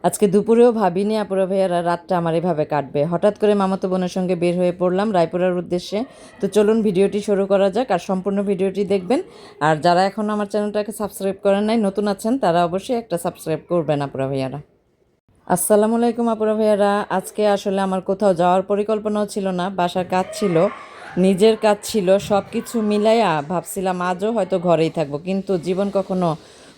আজকে দুপুরেও ভাবিনি আপুরা ভাইয়ারা রাতটা আমার এভাবে কাটবে। হঠাৎ করে মামাতো বোনের সঙ্গে বের হয়ে পড়লাম রায়পুরার উদ্দেশ্যে। তো চলুন ভিডিওটি শুরু করা যাক, আর সম্পূর্ণ ভিডিওটি দেখবেন। আর যারা এখন আমার চ্যানেলটাকে সাবস্ক্রাইব করেন নাই, নতুন আছেন, তারা অবশ্যই একটা সাবস্ক্রাইব করবেন আপুরা ভাইয়ারা। আসসালামু আলাইকুম আপুরা ভাইয়ারা। আজকে আসলে আমার কোথাও যাওয়ার পরিকল্পনাও ছিল না, বাসার কাজ ছিল, নিজের কাজ ছিল, সব কিছু মিলাইয়া ভাবছিলাম আজও হয়তো ঘরেই থাকবো। কিন্তু জীবন কখনো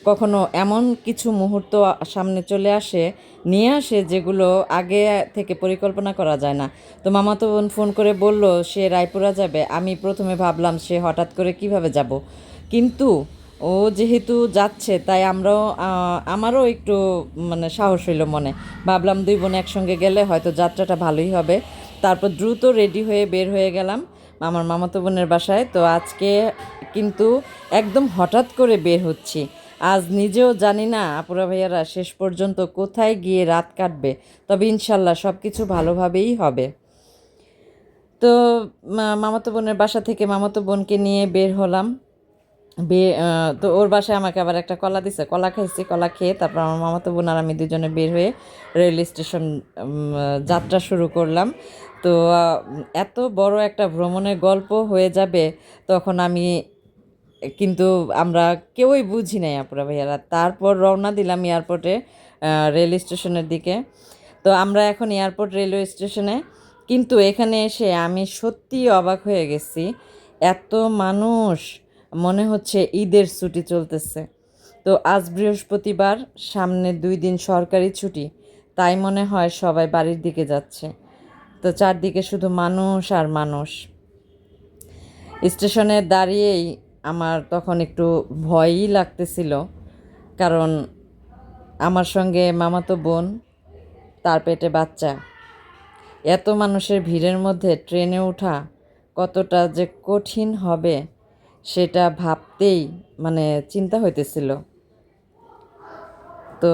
কখনো এমন কিছু মুহূর্ত সামনে চলে আসে, নিয়ে আসে, যেগুলো আগে থেকে পরিকল্পনা করা যায় না। তো মামাতো বোন ফোন করে বলল সে রায়পুরা যাবে। আমি প্রথমে ভাবলাম সে হঠাৎ করে কিভাবে যাব, কিন্তু ও যেহেতু যাচ্ছে তাই আমারও একটু সাহস হইল মনে। ভাবলাম দুই বোন একসঙ্গে গেলে হয়তো যাত্রাটা ভালোই হবে। তারপর দ্রুত রেডি হয়ে বের হয়ে গেলাম আমার মামাতো বোনের বাসায়। তো আজকে কিন্তু একদম হঠাৎ করে বের হচ্ছি। আজ নিজেও জানি না আপুরা ভাইয়ারা শেষ পর্যন্ত কোথায় গিয়ে রাত কাটবে, তবে ইনশাল্লাহ সব কিছু ভালোভাবেই হবে। তো মামাতো বোনের বাসা থেকে মামাতো বোনকে নিয়ে বের হলাম। তো ওর বাসায় আমাকে আবার একটা কলা দিছে, কলা খাইছি। কলা খেয়ে তারপর আমার মামাতো বোন আর আমি দুজনে বের হয়ে রেল স্টেশন যাত্রা শুরু করলাম। তো এত বড় একটা ভ্রমণের গল্প হয়ে যাবে তখন কিন্তু আমরা কেউই বুঝি নাই আপুরা ভাইয়ারা। তারপর রওনা দিলাম এয়ারপোর্টে, রেল স্টেশনের দিকে। তো আমরা এখন এয়ারপোর্ট রেলওয়ে স্টেশনে। কিন্তু এখানে এসে আমি সত্যিই অবাক হয়ে গেছি। এত মানুষ, মনে হচ্ছে ঈদের ছুটি চলতেছে। তো আজ বৃহস্পতিবার, সামনে 2 দিন সরকারি ছুটি, তাই মনে হয় সবাই বাড়ির দিকে যাচ্ছে। তো চারদিকে শুধু মানুষ আর মানুষ। স্টেশনে দাঁড়িয়েই আমার তখন একটু ভয়ই লাগতেছিল, কারণ আমার সঙ্গে মামাতো বোন, তার পেটে বাচ্চা। এত মানুষের ভিড়ের মধ্যে ট্রেনে ওঠা কতটা যে কঠিন হবে সেটা ভাবতেই চিন্তা হইতেছিল। তো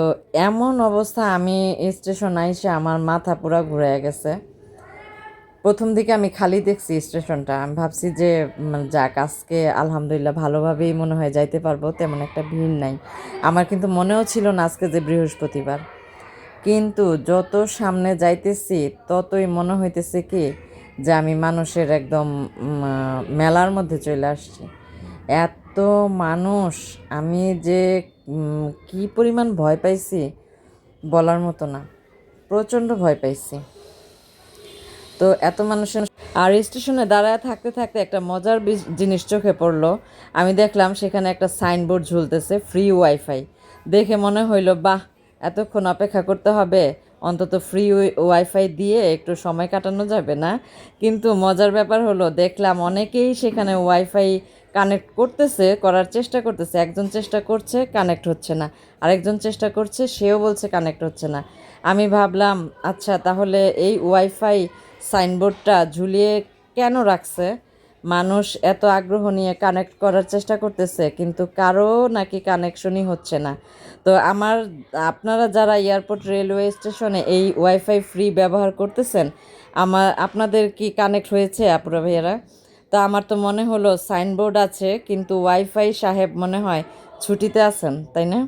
এমন অবস্থা, আমি স্টেশন আইসে আমার মাথা পুরা ঘুরে গেছে। প্রথম দিকে আমি খালি দেখছি স্টেশনটা, আমি ভাবছি যে যাক, আজকে আলহামদুলিল্লাহ ভালোভাবেই মনে হয় যাইতে পারবো, তেমন একটা ভিড় নাই। আমার কিন্তু মনেও ছিল না আজকে যে বৃহস্পতিবার। কিন্তু যত সামনে যাইতেছি ততই মনে হইতেছে কি যে আমি মানুষের একদম মেলার মধ্যে চলে আসছি। এত মানুষ, আমি যে কি পরিমাণ ভয় পাইছি বলার মতো না, প্রচণ্ড ভয় পাইছি। তো এত মানুষের আর স্টেশনে দাঁড়ায় থাকতে থাকতে একটা মজার জিনিস চোখে পড়লো। আমি দেখলাম সেখানে একটা সাইনবোর্ড ঝুলতেছে, ফ্রি ওয়াইফাই। দেখে মনে হইলো বাহ, এতক্ষণ অপেক্ষা করতে হবে, অন্তত ফ্রি ওয়াইফাই দিয়ে একটু সময় কাটানো যাবে না। কিন্তু মজার ব্যাপার হলো, দেখলাম অনেকেই সেখানে ওয়াইফাই কানেক্ট করার চেষ্টা করতেছে। একজন চেষ্টা করছে, কানেক্ট হচ্ছে না। আরেকজন চেষ্টা করছে, সেও বলছে কানেক্ট হচ্ছে না। আমি ভাবলাম আচ্ছা, তাহলে এই ওয়াইফাই সাইনবোর্ডটা ঝুলিয়ে কেন রাখছে? মানুষ এত আগ্রহ নিয়ে কানেক্ট করার চেষ্টা করতেছে, কিন্তু কারো নাকি কানেকশনই হচ্ছে না। তো আপনারা যারা এয়ারপোর্ট রেলওয়ে স্টেশনে এই ওয়াইফাই ফ্রি ব্যবহার করতেছেন, আপনাদের কি কানেক্ট হয়েছে আপুরা ভাইয়ারা? তো আমার তো মনে হলো সাইনবোর্ড আছে, কিন্তু ওয়াইফাই সাহেব মনে হয় ছুটিতে আছেন, তাই না?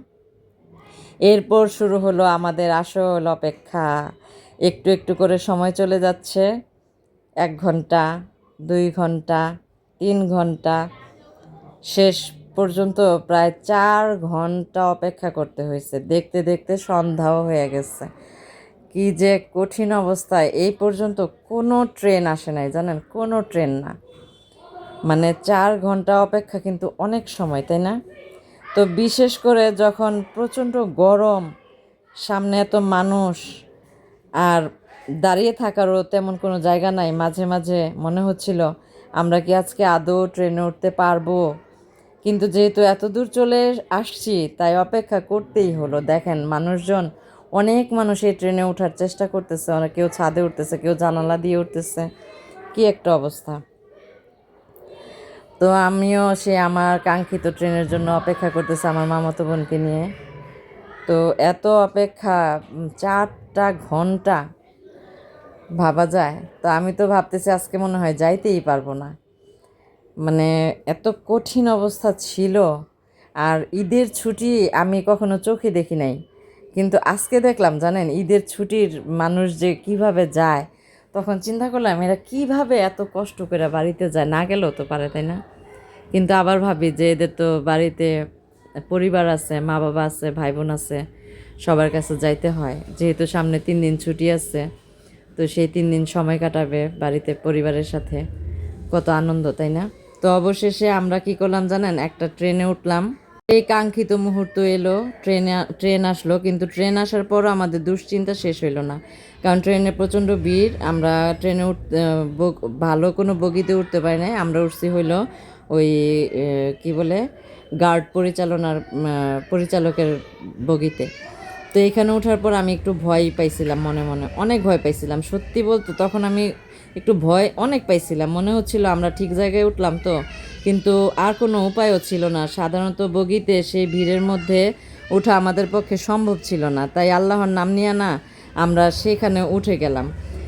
এরপর শুরু হলো আমাদের আসল অপেক্ষা। একটু একটু করে সময় চলে যাচ্ছে। 1 ঘন্টা, 2 ঘন্টা, 3 ঘন্টা, শেষ পর্যন্ত প্রায় 4 ঘন্টা অপেক্ষা করতে হয়েছে। দেখতে দেখতে সন্ধ্যাও হয়ে গেছে। কি যে কঠিন অবস্থায়, এই পর্যন্ত কোনো ট্রেন আসে নাই, জানেন, কোনো ট্রেন না। 4 ঘন্টা অপেক্ষা কিন্তু অনেক সময়, তাই না? তো বিশেষ করে যখন প্রচণ্ড গরম, সামনে এত মানুষ, আর দাঁড়িয়ে থাকারও তেমন কোনো জায়গা নাই, মাঝে মাঝে মনে হচ্ছিল আমরা কি আজকে আদৌ ট্রেনে উঠতে পারবো। কিন্তু যেহেতু এত দূর চলে আসছি, তাই অপেক্ষা করতেই হলো। দেখেন মানুষজন, অনেক মানুষ এই ট্রেনে ওঠার চেষ্টা করতেছে, অনেক কেউ ছাদে উঠতেছে, কেউ জানালা দিয়ে উঠতেছে। কি একটা অবস্থা! তো আমিও আমার কাঙ্ক্ষিত ট্রেনের জন্য অপেক্ষা করতেছি আমার মামাতো বোনকে নিয়ে। তো এত অপেক্ষা, 4টা ঘন্টা, ভাবা যায়? তো আমি তো ভাবতেছি আজকে মনে হয় যাইতেই পারবো না। এত কঠিন অবস্থা ছিল। আর ঈদের ছুটি আমি কখনো চোখে দেখি নাই, কিন্তু আজকে দেখলাম জানেন ঈদের ছুটির মানুষ যে কিভাবে যায়, তখন চিন্তা করলাম এরা কিভাবে এত কষ্ট করে বাড়িতে যায়, না গেলেও তো পারে তাই না? কিন্তু আবার ভাবি যে এদের তো বাড়িতে পরিবার আছে, মা বাবা আছে, ভাই বোন আছে, সবার কাছে যাইতে হয়। যেহেতু সামনে 3 দিন ছুটি আছে, তো সেই 3 দিন সময় কাটাবে বাড়িতে পরিবারের সাথে, কত আনন্দ তাই না? তো অবশেষে আমরা কি করলাম জানেন, একটা ট্রেনে উঠলাম। এই কাঙ্ক্ষিত মুহূর্ত এলো, ট্রেন আসলো, কিন্তু ট্রেন আসার পরও আমাদের দুশ্চিন্তা শেষ হইলো না, কারণ ট্রেনে প্রচণ্ড ভিড়। আমরা ট্রেনে ভালো কোনো বগিতে উঠতে পারি নাই। আমরা উঠছি হইলো ওই কি বলে গার্ড পরিচালকের বগিতে। তো এখানে ওঠার পর আমি একটু ভয় পাইছিলাম, মনে মনে অনেক ভয় পাইছিলাম। সত্যি বলতে তখন আমি একটু ভয় অনেক পাইছিলাম, মনে হচ্ছিল আমরা ঠিক জায়গায় উঠলাম তো, কিন্তু আর কোনো উপায়ও ছিল না। সাধারণত বগিতে সেই ভিড়ের মধ্যে ওঠা আমাদের পক্ষে সম্ভব ছিল না, তাই আল্লাহর নাম নিয়ে না আমরা সেখানে উঠে গেলাম।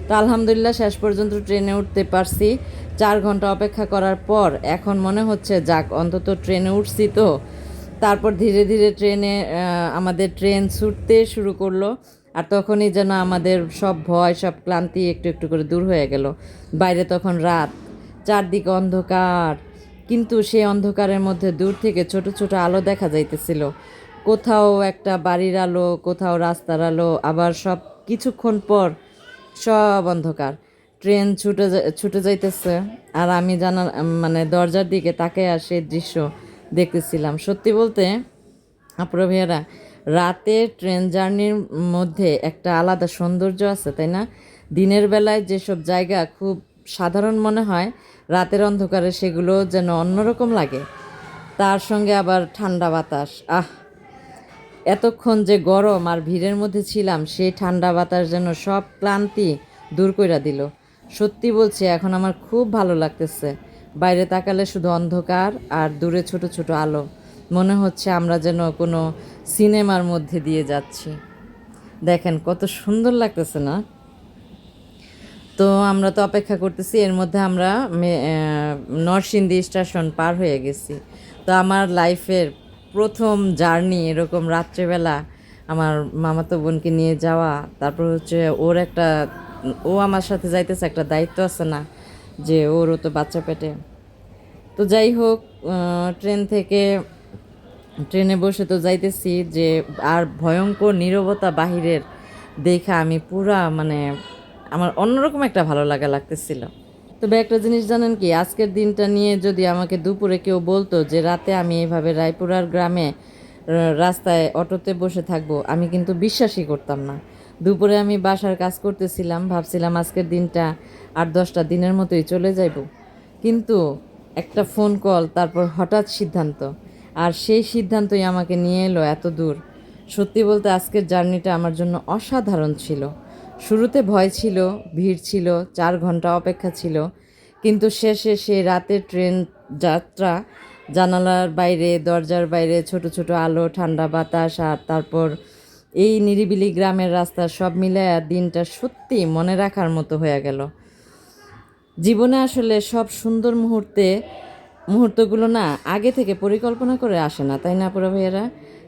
তো আলহামদুলিল্লাহ শেষ পর্যন্ত ট্রেনে উঠতে পারছি। 4 ঘন্টা অপেক্ষা করার পর এখন মনে হচ্ছে যাক অন্তত ট্রেনে উঠছি তো। তারপর ধীরে ধীরে আমাদের ট্রেন ছুটতে শুরু করলো, আর তখনই যেন আমাদের সব ভয় সব ক্লান্তি একটু একটু করে দূর হয়ে গেল। বাইরে তখন রাত, চারদিকে অন্ধকার, কিন্তু সেই অন্ধকারের মধ্যে দূর থেকে ছোট ছোট আলো দেখা যাইতেছিল। কোথাও একটা বাড়ির আলো, কোথাও রাস্তার আলো, আবার সব কিছুক্ষণ পর সব অন্ধকার। ট্রেন ছুটে যাইতেছে, আর আমি মানে দরজার দিকে তাকিয়ে আর সেই দৃশ্য দেখতেছিলাম। সত্যি বলতে আপুরা ভাইয়ারা, রাতের ট্রেন জার্নির মধ্যে একটা আলাদা সৌন্দর্য আছে তাই না? দিনের বেলায় যেসব জায়গা খুব সাধারণ মনে হয়, রাতের অন্ধকারে সেগুলো যেন অন্যরকম লাগে। তার সঙ্গে আবার ঠান্ডা বাতাস, এতক্ষণ যে গরম আর ভিড়ের মধ্যে ছিলাম, সেই ঠান্ডা বাতাস যেন সব ক্লান্তি দূর কইরা দিল। সত্যি বলছি, এখন আমার খুব ভালো লাগতেছে। বাইরে তাকালে শুধু অন্ধকার আর দূরে ছোট ছোট আলো, মনে হচ্ছে আমরা যেন কোনো সিনেমার মধ্যে দিয়ে যাচ্ছি। দেখেন কত সুন্দর লাগতেছে না? তো আমরা তো অপেক্ষা করতেছি, এর মধ্যে আমরা নরসিংদী স্টেশন পার হয়ে গেছি। তো আমার লাইফের প্রথম জার্নি এরকম রাত্রেবেলা আমার মামাতো বোনকে নিয়ে যাওয়া, তারপর হচ্ছে ও আমার সাথে যাইতেছে, একটা দায়িত্ব আছে না যে ওরও তো বাচ্চা পেটে। তো যাই হোক, ট্রেনে বসে তো যাইতেছি যে, আর ভয়ঙ্কর নীরবতা বাহিরের দেখা আমি পুরা মানে আমার অন্যরকম একটা ভালো লাগতেছিল। তবে একটা জিনিস জানেন কি, আজকের দিনটা নিয়ে যদি আমাকে দুপুরে কেউ বলতো যে রাতে আমি এইভাবে রায়পুরার গ্রামে রাস্তায় অটোতে বসে থাকবো, আমি কিন্তু বিশ্বাসই করতাম না। দুপুরে আমি বাসার কাজ করতেছিলাম, ভাবছিলাম আজকের দিনটা 8-10টা দিনের মতোই চলে যাইব, কিন্তু একটা ফোন কল, তারপর হঠাৎ সিদ্ধান্ত, আর সেই সিদ্ধান্তই আমাকে নিয়ে এলো এত দূর। সত্যি বলতে আজকের জার্নিটা আমার জন্য অসাধারণ ছিল। শুরুতে ভয় ছিল, ভিড় ছিল, 4 ঘন্টা অপেক্ষা ছিল, কিন্তু শেষে সেই রাতের ট্রেন যাত্রা, জানালার বাইরে, দরজার বাইরে ছোট ছোট আলো, ঠান্ডা বাতাস, আর তারপর এই নিরিবিলি গ্রামের রাস্তা, সব মিলায়া দিনটা সত্যি মনে রাখার মতো হয়ে গেল। জীবনে আসলে সব সুন্দর মুহূর্তগুলো না আগে থেকে পরিকল্পনা করে আসে না, তাই না পুরা ভাইয়েরা?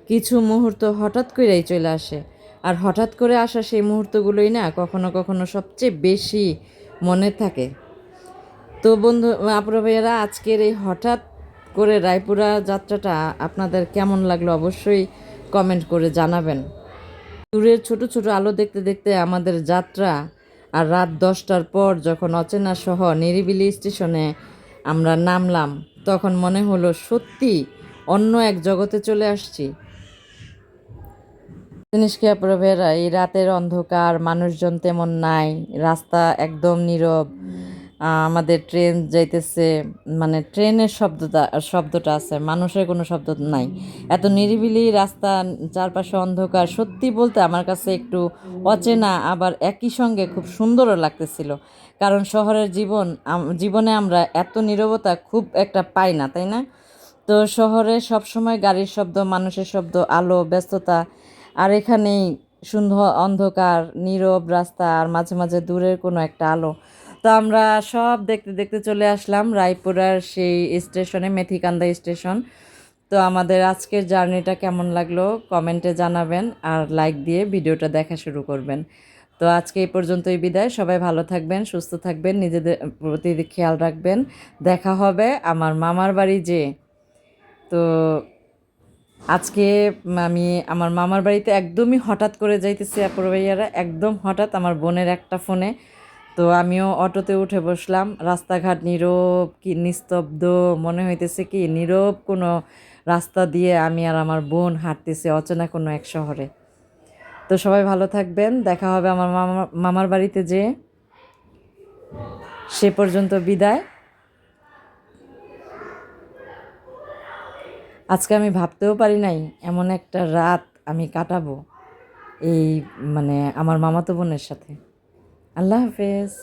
কিছু মুহূর্ত হঠাৎ করেই চলে আসে, আর হঠাৎ করে আসা সেই মুহূর্তগুলোই না কখনো কখনো সবচেয়ে বেশি মনে থাকে। তো বন্ধু আপুরা ভাইয়েরা, আজকের এই হঠাৎ করে রায়পুরা যাত্রাটা আপনাদের কেমন লাগলো অবশ্যই কমেন্ট করে জানাবেন। দূরের ছোট ছোট আলো দেখতে দেখতে আমাদের যাত্রা, আর রাত 10টার পর যখন অচেনা শহর নিরিবিলি স্টেশনে আমরা নামলাম, তখন মনে হলো সত্যি অন্য এক জগতে চলে আসছি। জিনিস কি আপুরা ভাইয়েরা, এই রাতের অন্ধকার, মানুষজন তেমন নাই, রাস্তা একদম নীরব। আমাদের ট্রেন যাইতেছে, মানে ট্রেনের শব্দটা আছে, মানুষের কোনো শব্দ নাই। এত নিরিবিলি রাস্তা, চারপাশে অন্ধকার, সত্যি বলতে আমার কাছে একটু অচেনা, আবার একই সঙ্গে খুব সুন্দরও লাগতেছিল। কারণ শহরের জীবনে আমরা এত নীরবতা খুব একটা পাই না, তাই না? তো শহরে সবসময় গাড়ির শব্দ, মানুষের শব্দ, আলো, ব্যস্ততা, আর এখানেই সুন্দর অন্ধকার, নীরব রাস্তা, আর মাঝে মাঝে দূরের কোনো একটা আলো। তো আমরা সব দেখতে দেখতে চলে আসলাম রায়পুরার সেই স্টেশনে, মেথিকান্দা স্টেশন। তো আমাদের আজকের জার্নিটা কেমন লাগলো কমেন্টে জানাবেন, আর লাইক দিয়ে ভিডিওটা দেখা শুরু করবেন। তো আজকে এই পর্যন্তই বিদায়। সবাই ভালো থাকবেন, সুস্থ থাকবেন, নিজেদের প্রতি খেয়াল রাখবেন। দেখা হবে আমার মামার বাড়ি যেয়ে। তো আজকে আমি আমার মামার বাড়িতে একদমই হঠাৎ করে যাইতেছি আপুর ভাইয়ারা, একদম হঠাৎ আমার বোনের একটা ফোনে। তো আমিও অটোতে উঠে বসলাম, রাস্তাঘাট নীরব, কি নিস্তব্ধ, মনে হইতেছে কি নীরব কোনো রাস্তা দিয়ে আমি আর আমার বোন হাঁটতেছি অচেনা কোনো এক শহরে। তো সবাই ভালো থাকবেন, দেখা হবে আমার মামার বাড়িতে যেয়ে। সে পর্যন্ত বিদায়। আজকে আমি ভাবতেও পারি নাই এমন একটা রাত আমি কাটাবো এই আমার মামাতো বোনের সাথে। আল্লাহ হাফেজ।